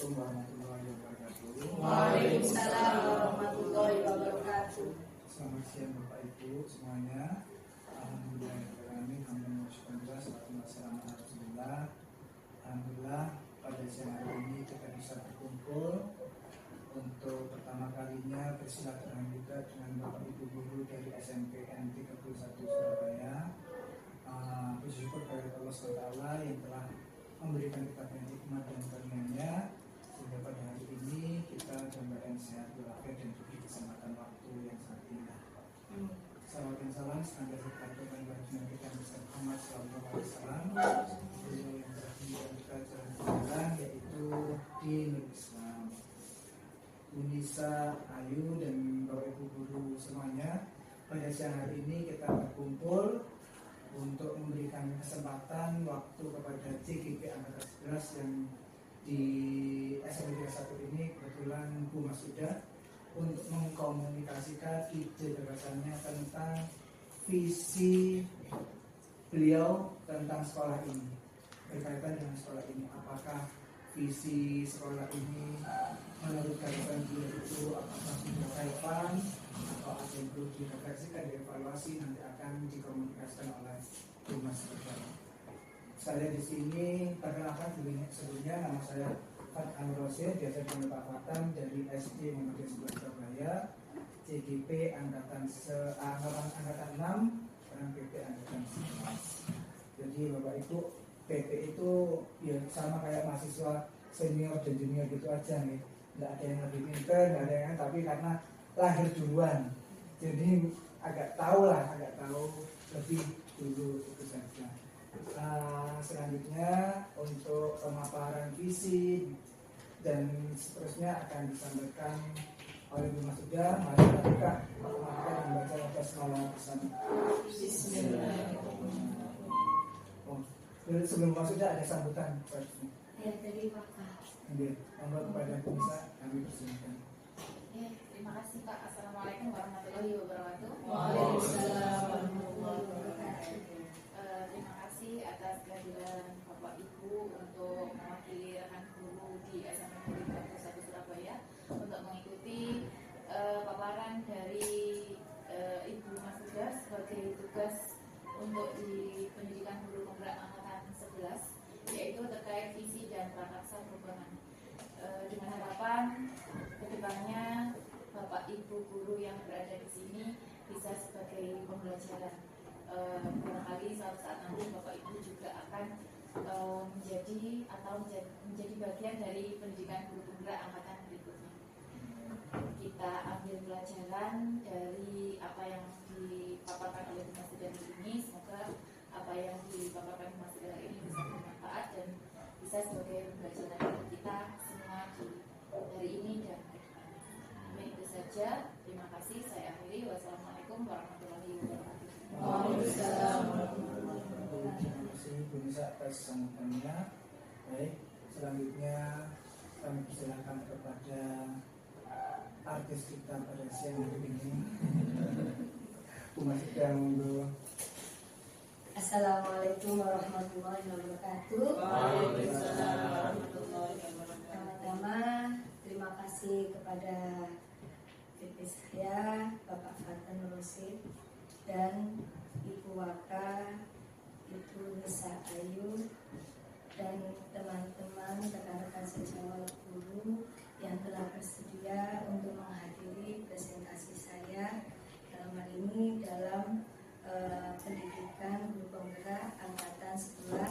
Assalamualaikum warahmatullahi wabarakatuh. Waalaikumsalam warahmatullahi wabarakatuh. Selamat siang Bapak Ibu semuanya. Alhamdulillah Alhamdulillah pada siang hari ini kita bisa berkumpul untuk pertama kalinya bersilaturahmi juga dengan Bapak Ibu guru dari SMP N31 Surabaya. Puji syukur kepada Allah SWT yang telah memberikan kita hikmah dan karunia-Nya sehingga pada hari ini kita dalam keadaan sehat walafiat dan diberi kesempatan waktu yang sangat indah. Salawat dan salam senantiasa tercurahkan kepada Nabi Muhammad SAW, beliau yang terakhir kita jalan yaitu dinul Islam. Unisa, Ayu dan Bapak Ibu guru semuanya, pada siang hari ini kita berkumpul untuk memberikan kesempatan waktu kepada CGP Angkatan 11 yang di SMP 31 ini kebetulan Bu Masuda untuk mengkomunikasikan ide gagasannya tentang visi beliau tentang sekolah ini, berkaitan dengan sekolah ini. Apakah visi sekolah ini menurut gagasan beliau itu apakah sudah relevan atau ada yang perlu direfleksikan, dievaluasi, nanti akan dikomunikasikan oleh Bu Masuda. Saya di sini perkenalkan sebelumnya nama saya Fathan Rosyid, biasa dipanggil Pak Fathan, dari SD Muhammadiyah 11 Surabaya, CGP Angkatan 6, sekarang PP Angkatan 11. Jadi Bapak Ibu, PP itu ya sama kayak mahasiswa senior dan junior gitu aja nih. Nggak ada yang lebih pintar, nggak ada yang, tapi karena lahir duluan, jadi agak tahu lebih dulu itu saja. Selanjutnya untuk pemaparan visi dan seterusnya akan disampaikan oleh Bu Masuda. Mari kita buka pertemuan membaca basmalah bersama. Bismillahirrahmanirrahim. Sebelum Masuda ada sambutan. Ya, dari Bapak. Monggo kepada pemirsa kami persilakan. Ya, terima kasih Pak. Assalamualaikum warahmatullahi wabarakatuh. Waalaikumsalam warahmatullahi wabarakatuh. Terima kasih atas kehadiran Bapak Ibu untuk mewakili rekan guru di SMP 31 Surabaya untuk mengikuti paparan dari Ibu Masuda sebagai tugas untuk di pendidikan guru penggerak angkatan 11, yaitu terkait visi dan prakarsa perubahan. Dengan harapan kedepannya Bapak Ibu guru yang berada di sini bisa sebagai pembelajaran. Barangkali suatu saat nanti Bapak Ibu juga akan menjadi bagian dari pendidikan guru penggerak angkatan berikutnya. Kita ambil pelajaran dari apa yang dipaparkan oleh Mas Sudan ini. Semoga apa yang dipaparkan Mas Sudan ini bisa bermanfaat dan bisa sebagai pembelajaran bagi kita semua di hari ini dan ke depan. Itu saja. Terima kasih. Saya akhiri. Wassalamualaikum warahmatullahi wabarakatuh. Waalaikumsalam. Terima kasih Bu Nisa atas sambutannya. Baik, selanjutnya kami persilakan kepada artis kita pada siang hari ini. Bu Masuda, monggo. Assalamualaikum warahmatullahi wabarakatuh. Waalaikumsalam warahmatullahi wabarakatuh. Pertama-tama terima kasih kepada PP saya Bapak Fathan Rosyid dan Ibu Waka, Ibu Nisa Ayu, dan teman-teman rekan-rekan sejawat guru yang telah bersedia untuk menghadiri presentasi saya dalam hal ini dalam pendidikan guru penggerak angkatan 11.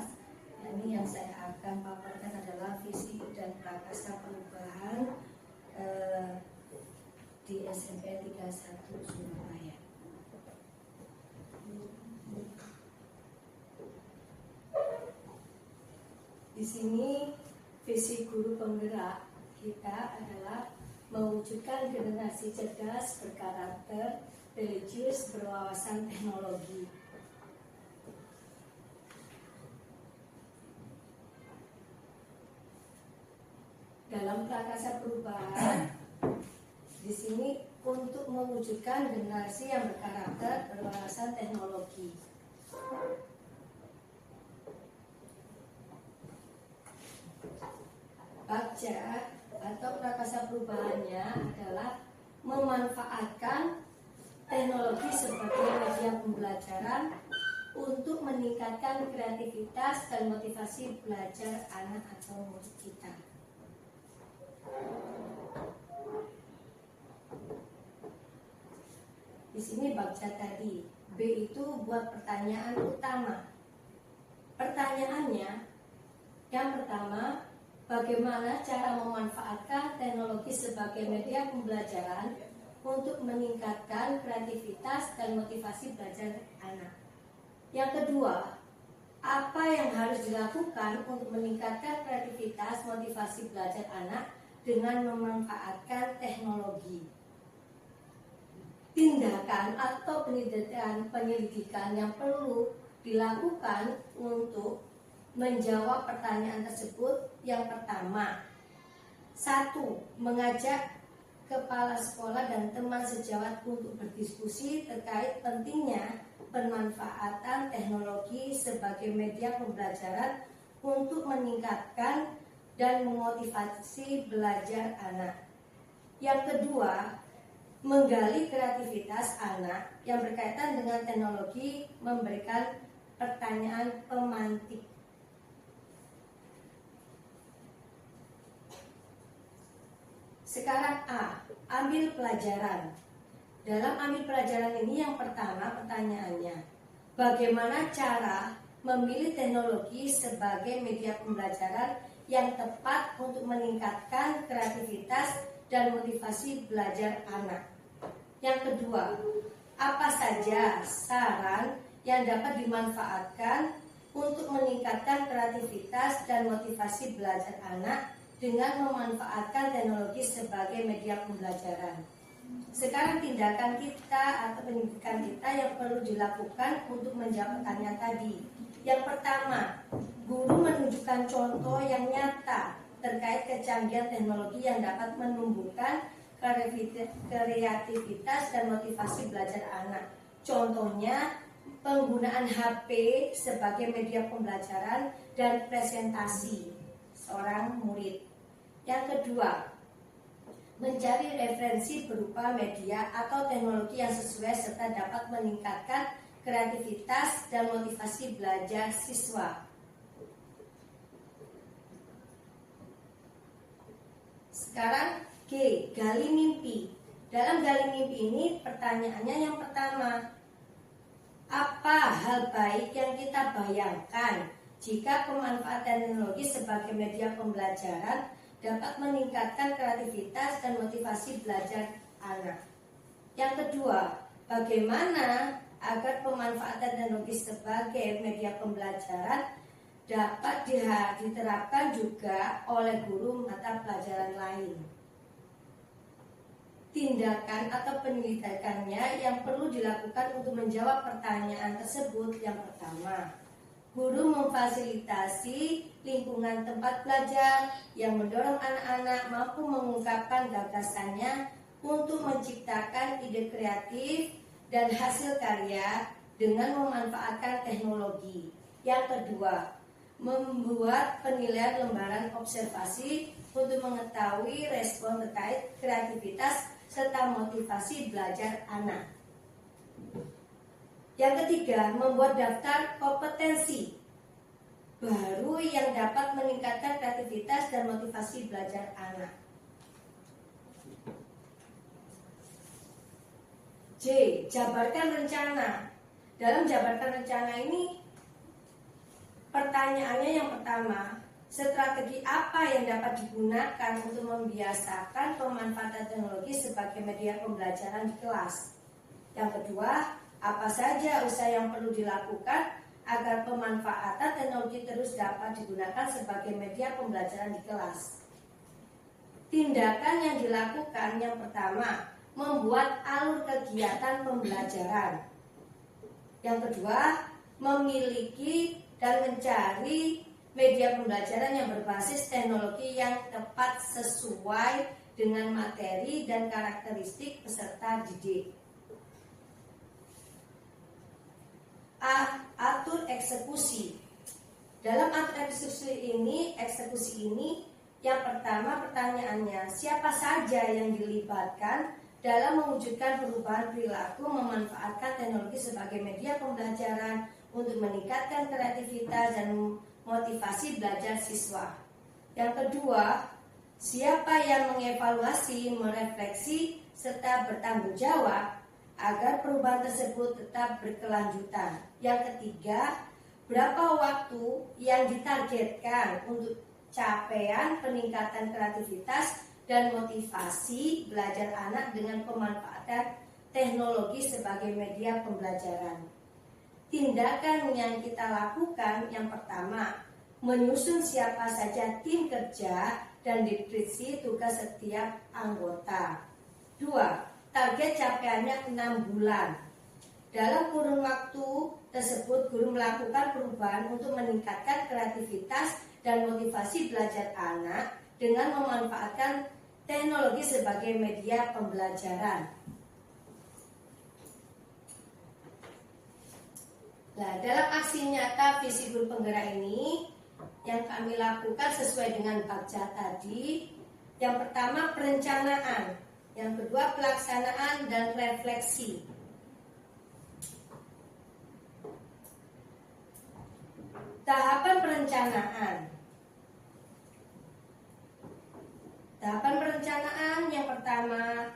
Ini yang saya akan paparkan adalah visi dan prakarsa perubahan di SMP 31 Surabaya. Di sini visi guru penggerak kita adalah mewujudkan generasi cerdas, berkarakter, religius, berwawasan teknologi. Dalam prakarsa perubahan, di sini untuk mewujudkan generasi yang berkarakter, berwawasan teknologi. Bagja atau prakasa perubahannya adalah memanfaatkan teknologi sebagai media pembelajaran untuk meningkatkan kreativitas dan motivasi belajar anak atau murid kita. Di sini Bagja tadi, B itu buat pertanyaan utama. Pertanyaannya, yang pertama, bagaimana cara memanfaatkan teknologi sebagai media pembelajaran untuk meningkatkan kreativitas dan motivasi belajar anak. Yang kedua, apa yang harus dilakukan untuk meningkatkan kreativitas motivasi belajar anak dengan memanfaatkan teknologi. Tindakan atau penyelidikan yang perlu dilakukan untuk menjawab pertanyaan tersebut. Yang pertama, 1. Mengajak kepala sekolah dan teman sejawat untuk berdiskusi terkait pentingnya pemanfaatan teknologi sebagai media pembelajaran untuk meningkatkan dan memotivasi belajar anak. Yang kedua, menggali kreativitas anak yang berkaitan dengan teknologi, memberikan pertanyaan pemantik. Sekarang A, ambil pelajaran. Dalam ambil pelajaran ini yang pertama pertanyaannya, bagaimana cara memilih teknologi sebagai media pembelajaran yang tepat untuk meningkatkan kreativitas dan motivasi belajar anak. Yang kedua, apa saja saran yang dapat dimanfaatkan untuk meningkatkan kreativitas dan motivasi belajar anak dengan memanfaatkan teknologi sebagai media pembelajaran. Sekarang tindakan kita atau pendidikan kita yang perlu dilakukan untuk menjawab pertanyaan tadi. Yang pertama, guru menunjukkan contoh yang nyata terkait kecanggihan teknologi yang dapat menumbuhkan kreativitas dan motivasi belajar anak. Contohnya, penggunaan HP sebagai media pembelajaran dan presentasi seorang murid. Yang kedua, mencari referensi berupa media atau teknologi yang sesuai serta dapat meningkatkan kreativitas dan motivasi belajar siswa. Sekarang G, gali mimpi. Dalam gali mimpi ini pertanyaannya yang pertama, apa hal baik yang kita bayangkan jika pemanfaatan teknologi sebagai media pembelajaran dapat meningkatkan kreativitas dan motivasi belajar anak? Yang kedua, bagaimana agar pemanfaatan teknologi sebagai media pembelajaran dapat diterapkan juga oleh guru mata pelajaran lain? Tindakan atau penyelidikannya yang perlu dilakukan untuk menjawab pertanyaan tersebut. Yang pertama, guru memfasilitasi lingkungan tempat belajar yang mendorong anak-anak mampu mengungkapkan gagasannya untuk menciptakan ide kreatif dan hasil karya dengan memanfaatkan teknologi. Yang kedua, membuat penilaian lembaran observasi untuk mengetahui respon terkait kreativitas serta motivasi belajar anak. Yang ketiga, membuat daftar kompetensi baru yang dapat meningkatkan kreativitas dan motivasi belajar anak. J, jabarkan rencana. Dalam jabarkan rencana ini, pertanyaannya yang pertama, strategi apa yang dapat digunakan untuk membiasakan pemanfaatan teknologi sebagai media pembelajaran di kelas? Yang kedua, apa saja usaha yang perlu dilakukan agar pemanfaatan teknologi terus dapat digunakan sebagai media pembelajaran di kelas? Tindakan yang dilakukan yang pertama, membuat alur kegiatan pembelajaran. Yang kedua, memiliki dan mencari media pembelajaran yang berbasis teknologi yang tepat sesuai dengan materi dan karakteristik peserta didik. A, atur eksekusi. Dalam atur eksekusi ini Yang pertama pertanyaannya, siapa saja yang dilibatkan dalam mewujudkan perubahan perilaku memanfaatkan teknologi sebagai media pembelajaran untuk meningkatkan kreativitas dan motivasi belajar siswa. Yang kedua, siapa yang mengevaluasi, merefleksi, serta bertanggung jawab agar perubahan tersebut tetap berkelanjutan. Yang ketiga, berapa waktu yang ditargetkan untuk capaian peningkatan kreativitas dan motivasi belajar anak dengan pemanfaatan teknologi sebagai media pembelajaran. Tindakan yang kita lakukan yang pertama, menyusun siapa saja tim kerja dan deskripsi tugas setiap anggota. 2. Target capaiannya 6 bulan. Dalam kurun waktu tersebut, guru melakukan perubahan untuk meningkatkan kreativitas dan motivasi belajar anak dengan memanfaatkan teknologi sebagai media pembelajaran. Nah, dalam aksi nyata visi guru penggerak ini yang kami lakukan sesuai dengan Bagja tadi, yang pertama perencanaan, yang kedua pelaksanaan dan refleksi. Tahapan perencanaan. Tahapan perencanaan yang pertama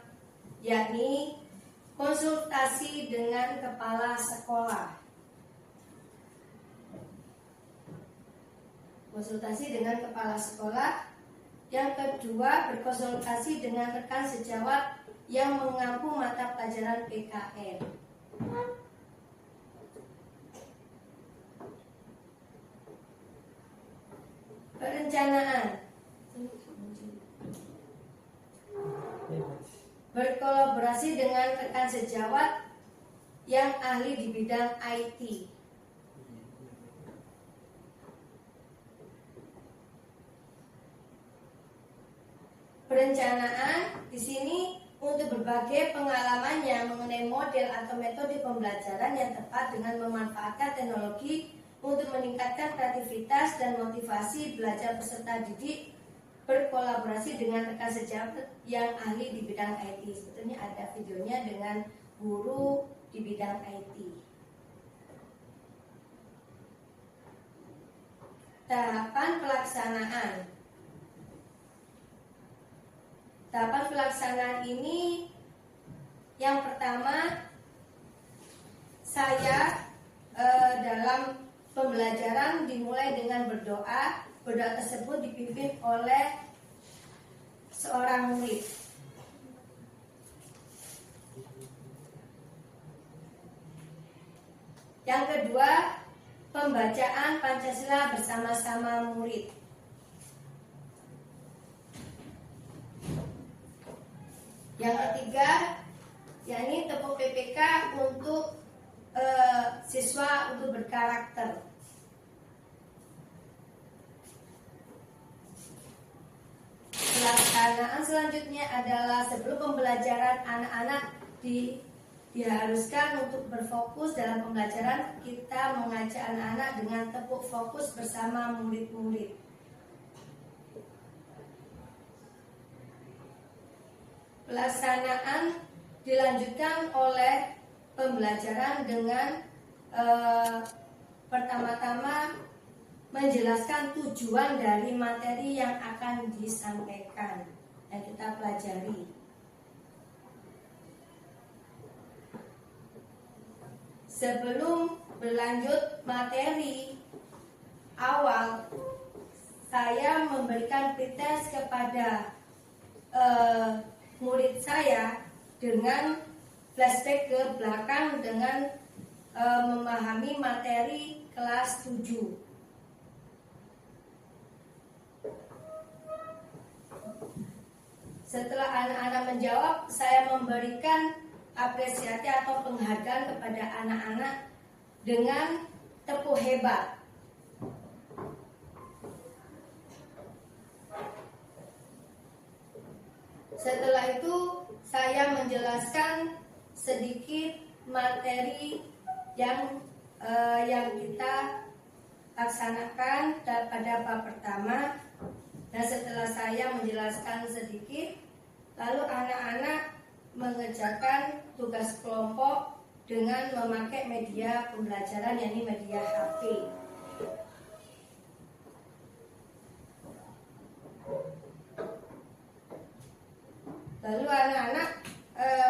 yakni konsultasi dengan kepala sekolah. Konsultasi dengan kepala sekolah. Yang kedua, berkonsultasi dengan rekan sejawat yang mengampu mata pelajaran PKN. Perencanaan. Berkolaborasi dengan rekan sejawat yang ahli di bidang IT. Perencanaan di sini untuk berbagai pengalamannya mengenai model atau metode pembelajaran yang tepat dengan memanfaatkan teknologi untuk meningkatkan kreativitas dan motivasi belajar peserta didik, berkolaborasi dengan rekan sejawat yang ahli di bidang IT. Sebetulnya ada videonya dengan guru di bidang IT. Tahapan pelaksanaan. Tahapan pelaksanaan ini yang pertama, saya dalam pembelajaran dimulai dengan berdoa. Berdoa tersebut dipimpin oleh seorang murid. Yang kedua, pembacaan Pancasila bersama-sama murid. Yang ketiga, yakni tepuk PPK untuk siswa untuk berkarakter. Pelaksanaan selanjutnya adalah sebelum pembelajaran anak-anak diharuskan untuk berfokus dalam pembelajaran. Kita mengajak anak-anak dengan tepuk fokus bersama murid-murid. Pelaksanaan dilanjutkan oleh pembelajaran dengan pertama-tama menjelaskan tujuan dari materi yang akan disampaikan yang kita pelajari. Sebelum berlanjut materi awal, saya memberikan pretest kepada murid saya dengan flashback ke belakang dengan memahami materi kelas 7. Setelah anak-anak menjawab, saya memberikan apresiasi atau penghargaan kepada anak-anak dengan tepuk hebat. Setelah itu, saya menjelaskan sedikit materi yang kita laksanakan pada bab pertama, Dan setelah saya menjelaskan sedikit, lalu anak-anak mengerjakan tugas kelompok dengan memakai media pembelajaran, yakni media HP. Lalu anak-anak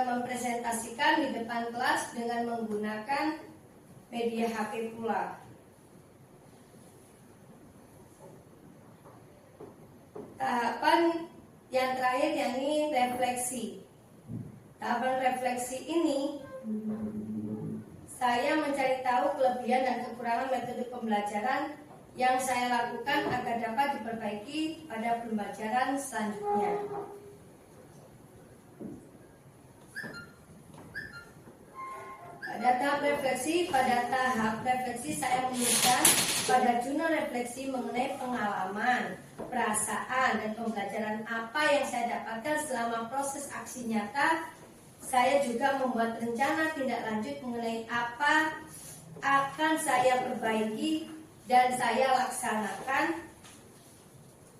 mempresentasikan di depan kelas dengan menggunakan media HP pula. Tahapan yang terakhir yakni refleksi. Tahapan refleksi ini saya mencari tahu kelebihan dan kekurangan metode pembelajaran yang saya lakukan agar dapat diperbaiki pada pembelajaran selanjutnya. Pada tahap refleksi saya menuliskan pada jurnal refleksi mengenai pengalaman, perasaan, dan pembelajaran apa yang saya dapatkan selama proses aksi nyata. Saya juga membuat rencana tindak lanjut mengenai apa akan saya perbaiki dan saya laksanakan,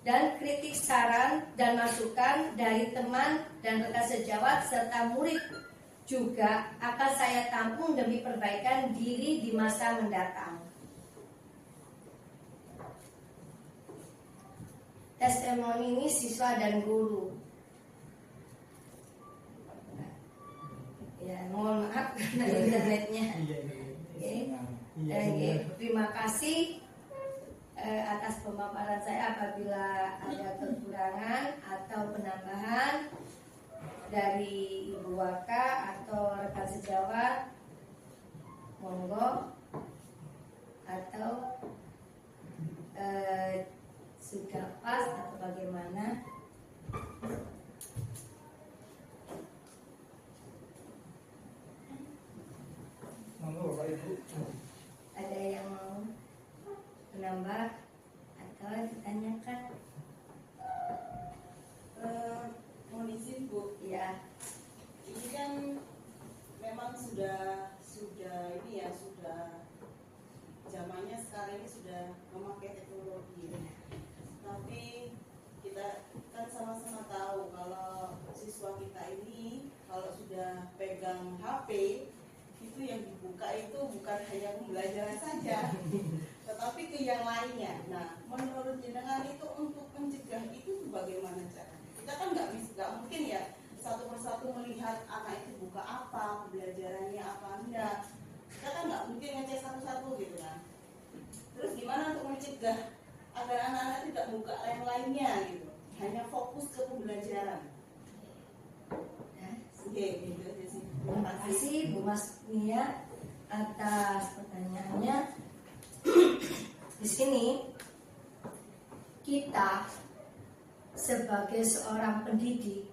dan kritik, saran, dan masukan dari teman dan rekan sejawat serta murid juga akan saya tampung demi perbaikan diri di masa mendatang. Testimoni ini siswa dan guru. Ya, mohon maaf karena internetnya. Terima kasih atas pemaparan saya. Apabila ada kekurangan atau penambahan dari Ibu Waka atau rekan sejawat, monggo, atau sudah pas atau bagaimana. Monggo Bapak Ibu. Ada yang mau menambah atau ditanyakan? Mohon izin Bu, Ya. ini kan memang sudah ini ya, sudah zamannya sekarang ini sudah memakai teknologi. Tapi kita kan sama-sama tahu kalau siswa kita ini kalau sudah pegang HP itu yang dibuka itu bukan hanya pembelajaran saja, tetapi ke yang lainnya. Nah, menurut jenengan itu untuk mencegah itu bagaimana cara? Kita kan nggak mungkin ya satu persatu melihat anak itu buka apa, pembelajarannya apa enggak. Kita kan nggak mungkin ngecek satu-satu gitu kan. Terus gimana untuk mencegah agar anak-anak tidak buka yang lainnya gitu, hanya fokus ke pembelajaran? Oke, gitu aja sih. Terima kasih Bu Mas Mia atas pertanyaannya. Di sini kita sebagai seorang pendidik,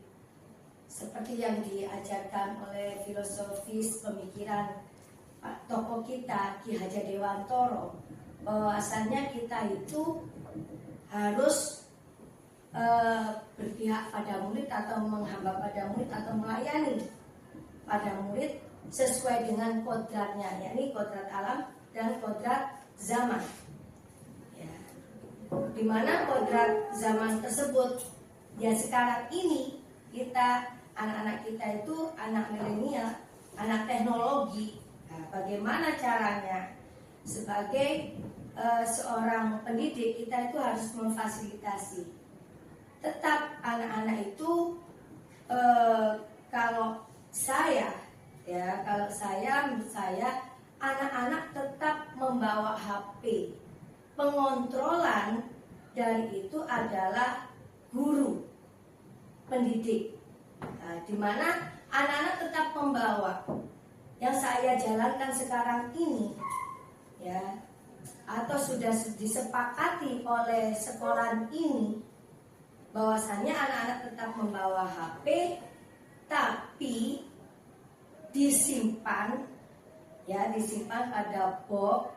seperti yang diajarkan oleh filosofis pemikiran tokoh kita Ki Hajar Dewantoro, bahwasannya kita itu harus berpihak pada murid atau menghamba pada murid atau melayani pada murid sesuai dengan kodratnya, yakni kodrat alam dan kodrat zaman. Ya. Di mana kodrat zaman tersebut ya sekarang ini kita anak-anak kita itu anak milenial, anak teknologi. Nah, bagaimana caranya sebagai seorang pendidik kita itu harus memfasilitasi. Tetap anak-anak itu kalau menurut saya anak-anak tetap membawa HP. Pengontrolan dari itu adalah guru pendidik. Nah, di mana anak-anak tetap membawa. Yang saya jalankan sekarang ini ya, atau sudah disepakati oleh sekolah ini, bahwasannya anak-anak tetap membawa HP, tapi disimpan pada box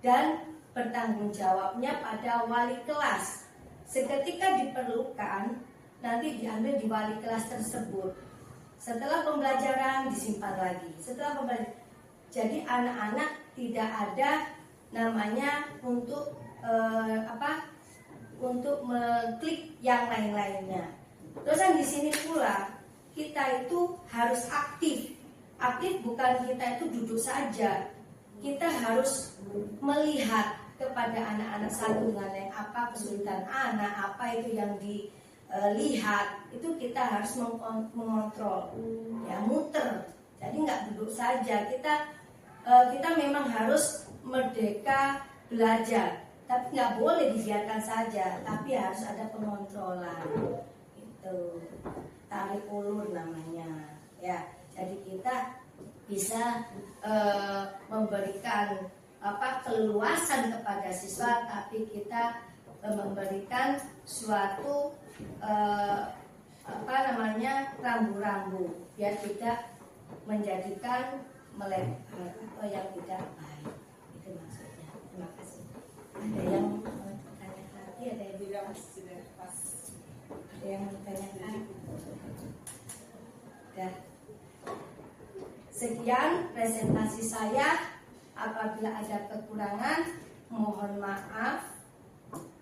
dan bertanggung jawabnya pada wali kelas. Seketika diperlukan, nanti diambil di wali kelas tersebut. Setelah pembelajaran disimpan lagi. Jadi anak-anak tidak ada namanya untuk untuk mengklik yang lain-lainnya. Terus kan di sini pula kita itu harus aktif. Aktif bukan kita itu duduk saja. Kita harus melihat kepada anak-anak satu dengan lain, apa kesulitan anak, apa itu yang dilihat, itu kita harus mengontrol, ya muter. Jadi nggak duduk saja. Kita memang harus merdeka belajar, tapi nggak boleh dibiarkan saja, tapi harus ada pengontrolan. Itu tarik ulur namanya, ya. Jadi kita bisa memberikan keleluasan kepada siswa, tapi kita memberikan suatu rambu-rambu biar tidak menjadikan atau yang tidak baik. Itu maksudnya. Terima kasih. Ada yang bertanya lagi? Ada yang Tidak, sudah pas. Ada yang bertanyakan? Sudah. Sekian presentasi saya. Apabila ada kekurangan, mohon maaf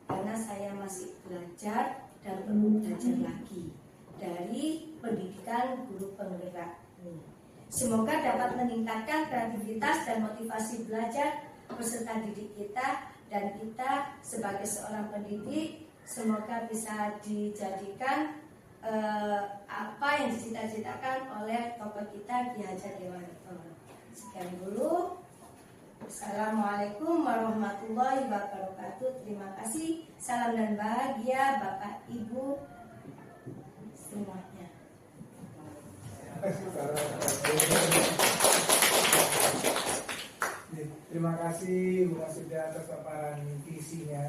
karena saya masih belajar dan perlu belajar lagi dari pendidikan guru penggerak ini. Semoga dapat meningkatkan kreativitas dan motivasi belajar peserta didik kita, dan kita sebagai seorang pendidik semoga bisa dijadikan apa yang dicita-citakan oleh tokoh kita Ki Hajar Dewanto. Sekian dulu. Assalamualaikum warahmatullahi wabarakatuh. Terima kasih. Salam dan bahagia Bapak Ibu semuanya. Terima kasih Bu Masida atas paparan visinya.